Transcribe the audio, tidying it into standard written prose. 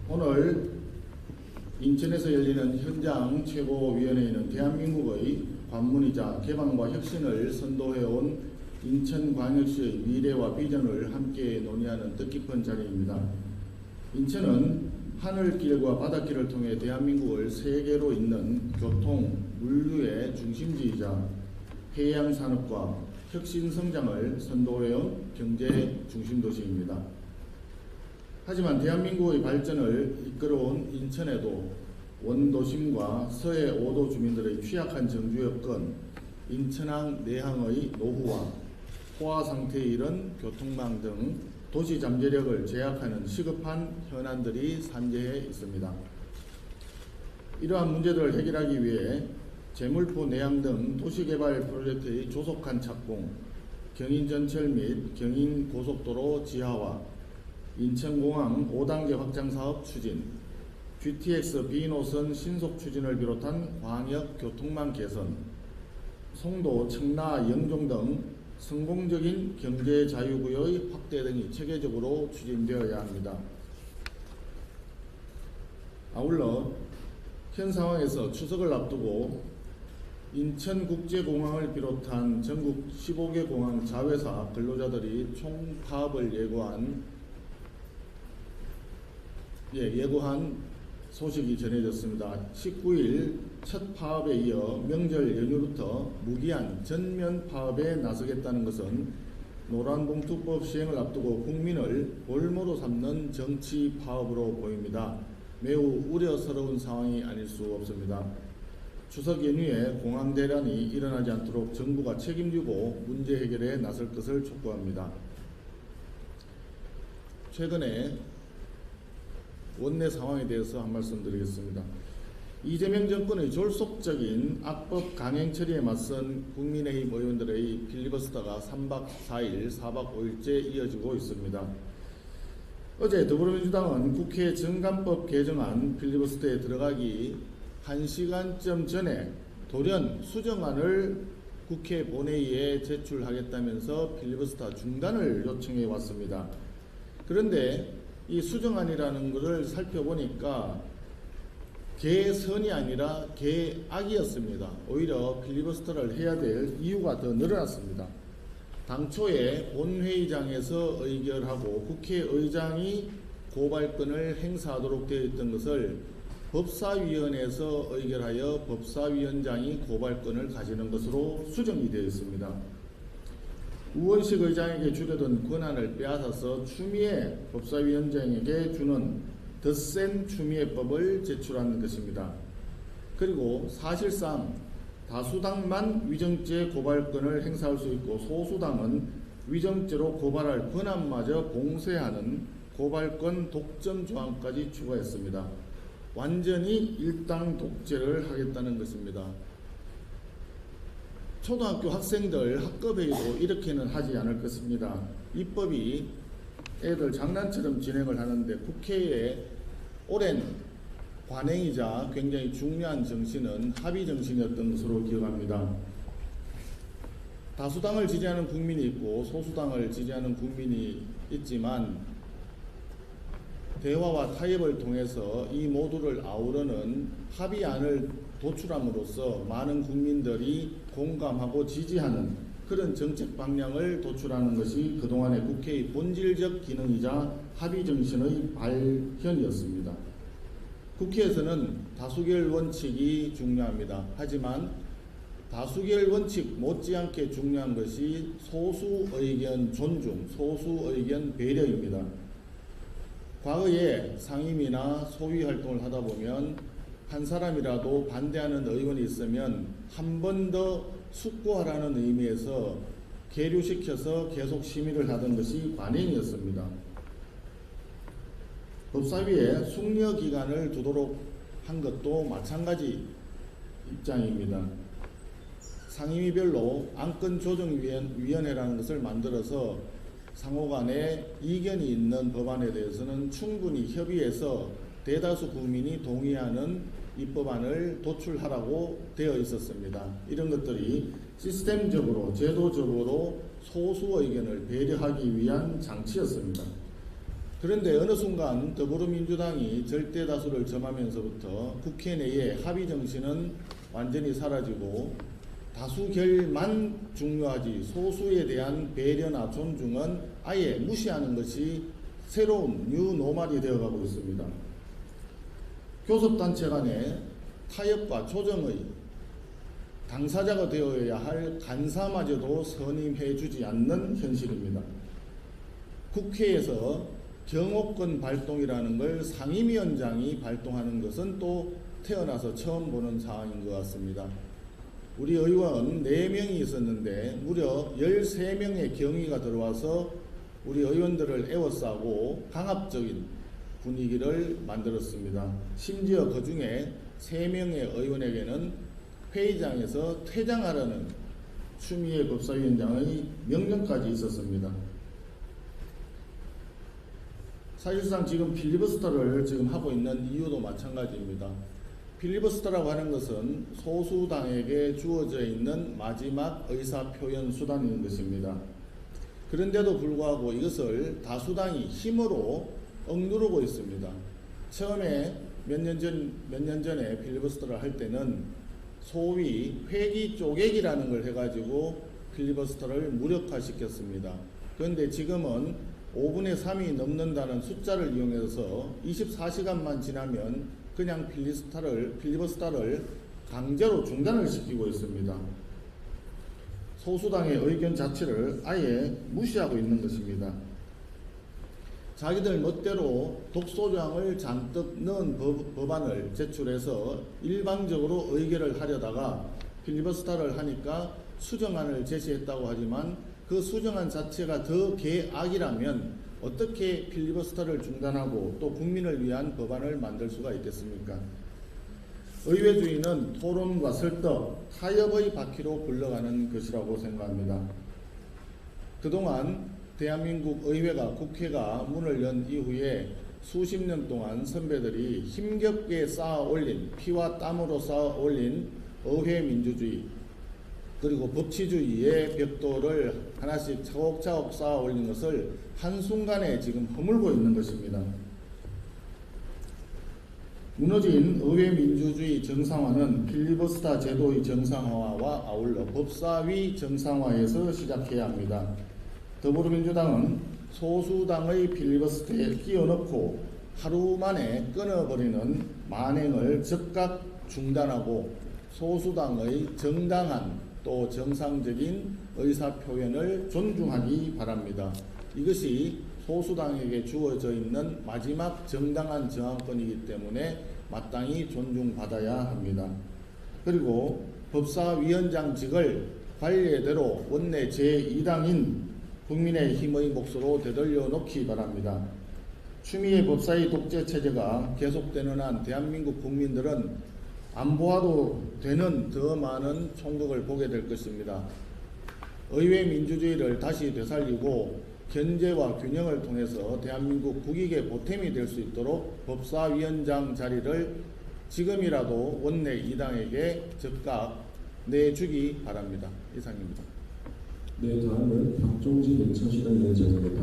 오늘 인천에서 열리는 현장 최고위원회에는 대한민국의 관문이자 개방과 혁신을 선도해온 인천광역시의 미래와 비전을 함께 논의하는 뜻깊은 자리입니다. 인천은 하늘길과 바닷길을 통해 대한민국을 세계로 잇는 교통, 물류의 중심지이자 해양산업과 혁신 성장을 선도해온 경제 중심도시입니다. 하지만 대한민국의 발전을 이끌어온 인천에도 원도심과 서해 5도 주민들의 취약한 정주 여건, 인천항 내항의 노후화, 포화 상태에 이른 교통망 등 도시 잠재력을 제약하는 시급한 현안들이 산재해 있습니다. 이러한 문제들을 해결하기 위해 제물포 내항 등 도시개발 프로젝트의 조속한 착공, 경인전철 및 경인고속도로 지하화, 인천공항 5단계 확장 사업 추진, GTX B노선 신속 추진을 비롯한 광역 교통망 개선, 송도, 청라, 영종 등 성공적인 경제 자유구역의 확대 등이 체계적으로 추진되어야 합니다. 아울러 현 상황에서 추석을 앞두고 인천국제공항을 비롯한 전국 15개 공항 자회사 근로자들이 총파업을 예고한 소식이 전해졌습니다. 19일 첫 파업에 이어 명절 연휴부터 무기한 전면 파업에 나서겠다는 것은 노란봉투법 시행을 앞두고 국민을 볼모로 삼는 정치 파업으로 보입니다. 매우 우려스러운 상황이 아닐 수 없습니다. 추석 연휴에 공항 대란이 일어나지 않도록 정부가 책임지고 문제 해결에 나설 것을 촉구합니다. 최근에 원내 상황에 대해서 한 말씀 드리겠습니다. 이재명 정권의 졸속적인 악법 강행 처리에 맞선 국민의힘 의원들의 필리버스터가 3박 4일, 4박 5일째 이어지고 있습니다. 어제 더불어민주당은 국회 정관법 개정안 필리버스터에 들어가기 1시간쯤 전에 돌연 수정안을 국회 본회의에 제출하겠다면서 필리버스터 중단을 요청해 왔습니다. 그런데 이 수정안이라는 것을 살펴보니까 개선이 아니라 개악이었습니다. 오히려 필리버스터를 해야 될 이유가 더 늘어났습니다. 당초에 본회의장에서 의결하고 국회의장이 고발권을 행사하도록 되어 있던 것을 법사위원회에서 의결하여 법사위원장이 고발권을 가지는 것으로 수정이 되어 있습니다. 우원식 의장에게 주려던 권한을 빼앗아서 추미애 법사위원장에게 주는 더 센 추미애법을 제출한 것입니다. 그리고 사실상 다수당만 위정죄 고발권을 행사할 수 있고 소수당은 위정죄로 고발할 권한마저 봉쇄하는 고발권 독점 조항까지 추가했습니다. 완전히 일당 독재를 하겠다는 것입니다. 초등학교 학생들 학급회의도 이렇게는 하지 않을 것입니다. 입법이 애들 장난처럼 진행을 하는데 국회의 오랜 관행이자 굉장히 중요한 정신은 합의 정신이었던 것으로 기억합니다. 다수당을 지지하는 국민이 있고 소수당을 지지하는 국민이 있지만 대화와 타협을 통해서 이 모두를 아우르는 합의안을 도출함으로써 많은 국민들이 공감하고 지지하는 그런 정책 방향을 도출하는 것이 그동안의 국회의 본질적 기능이자 합의 정신의 발현이었습니다. 국회에서는 다수결 원칙이 중요합니다. 하지만 다수결 원칙 못지않게 중요한 것이 소수 의견 존중, 소수 의견 배려입니다. 과거에 상임위나 소위 활동을 하다 보면 한 사람이라도 반대하는 의원이 있으면 한 번 더 숙고하라는 의미에서 계류시켜서 계속 심의를 하던 것이 관행이었습니다. 법사위에 숙려 기간을 두도록 한 것도 마찬가지 입장입니다. 상임위별로 안건조정위원회라는 것을 만들어서 상호간에 이견이 있는 법안에 대해서는 충분히 협의해서 대다수 국민이 동의하는 입법안을 도출하라고 되어 있었습니다. 이런 것들이 시스템적으로 제도적으로 소수 의견을 배려하기 위한 장치였습니다. 그런데 어느 순간 더불어민주당이 절대 다수를 점하면서부터 국회 내의 합의 정신은 완전히 사라지고 다수결만 중요하지 소수에 대한 배려나 존중은 아예 무시하는 것이 새로운 뉴노멀이 되어가고 있습니다. 교섭단체 간의 타협과 조정의 당사자가 되어야 할 간사마저도 선임해주지 않는 현실입니다. 국회에서 경호권 발동이라는 걸 상임위원장이 발동하는 것은 또 태어나서 처음 보는 상황인 것 같습니다. 우리 의원 4명이 있었는데 무려 13명의 경위가 들어와서 우리 의원들을 에워싸고 강압적인 분위기를 만들었습니다. 심지어 그 중에 3명의 의원에게는 회의장에서 퇴장하라는 추미애 법사위원장의 명령까지 있었습니다. 사실상 지금 필리버스터를 지금 하고 있는 이유도 마찬가지입니다. 필리버스터라고 하는 것은 소수당에게 주어져 있는 마지막 의사표현 수단인 것입니다. 그런데도 불구하고 이것을 다수당이 힘으로 억누르고 있습니다. 처음에 몇 년 전에 필리버스터를 할 때는 소위 회기 쪼개기라는 걸 해가지고 필리버스터를 무력화시켰습니다. 그런데 지금은 5분의 3이 넘는다는 숫자를 이용해서 24시간만 지나면 그냥 필리버스터를 강제로 중단을 시키고 있습니다. 소수당의 의견 자체를 아예 무시하고 있는 것입니다. 자기들 멋대로 독소조항을 잔뜩 넣은 법안을 제출해서 일방적으로 의결을 하려다가 필리버스터를 하니까 수정안을 제시했다고 하지만 그 수정안 자체가 더 개악이라면 어떻게 필리버스터를 중단하고 또 국민을 위한 법안을 만들 수가 있겠습니까? 의회주의는 토론과 설득, 타협의 바퀴로 굴러가는 것이라고 생각합니다. 그동안 대한민국 의회가 국회가 문을 연 이후에 수십 년 동안 선배들이 힘겹게 쌓아 올린 피와 땀으로 쌓아 올린 의회 민주주의 그리고 법치주의의 벽돌을 하나씩 차곡차곡 쌓아 올린 것을 한순간에 지금 허물고 있는 것입니다. 무너진 의회 민주주의 정상화는 필리버스터 제도의 정상화와 아울러 법사위 정상화에서 시작해야 합니다. 더불어민주당은 소수당의 필리버스터에 끼워넣고 하루 만에 끊어버리는 만행을 즉각 중단하고 소수당의 정당한 또 정상적인 의사표현을 존중하기 바랍니다. 이것이 소수당에게 주어져 있는 마지막 정당한 저항권이기 때문에 마땅히 존중받아야 합니다. 그리고 법사위원장직을 관례대로 원내 제2당인 국민의힘의 몫으로 되돌려 놓기 바랍니다. 추미애 법사위 독재 체제가 계속되는 한 대한민국 국민들은 안 보아도 되는 더 많은 총극을 보게 될 것입니다. 의회 민주주의를 다시 되살리고 견제와 균형을 통해서 대한민국 국익의 보탬이 될 수 있도록 법사위원장 자리를 지금이라도 원내 2당에게 즉각 내주기 바랍니다. 이상입니다. 네, 다음은 박종지 인천시당 위원장입니다.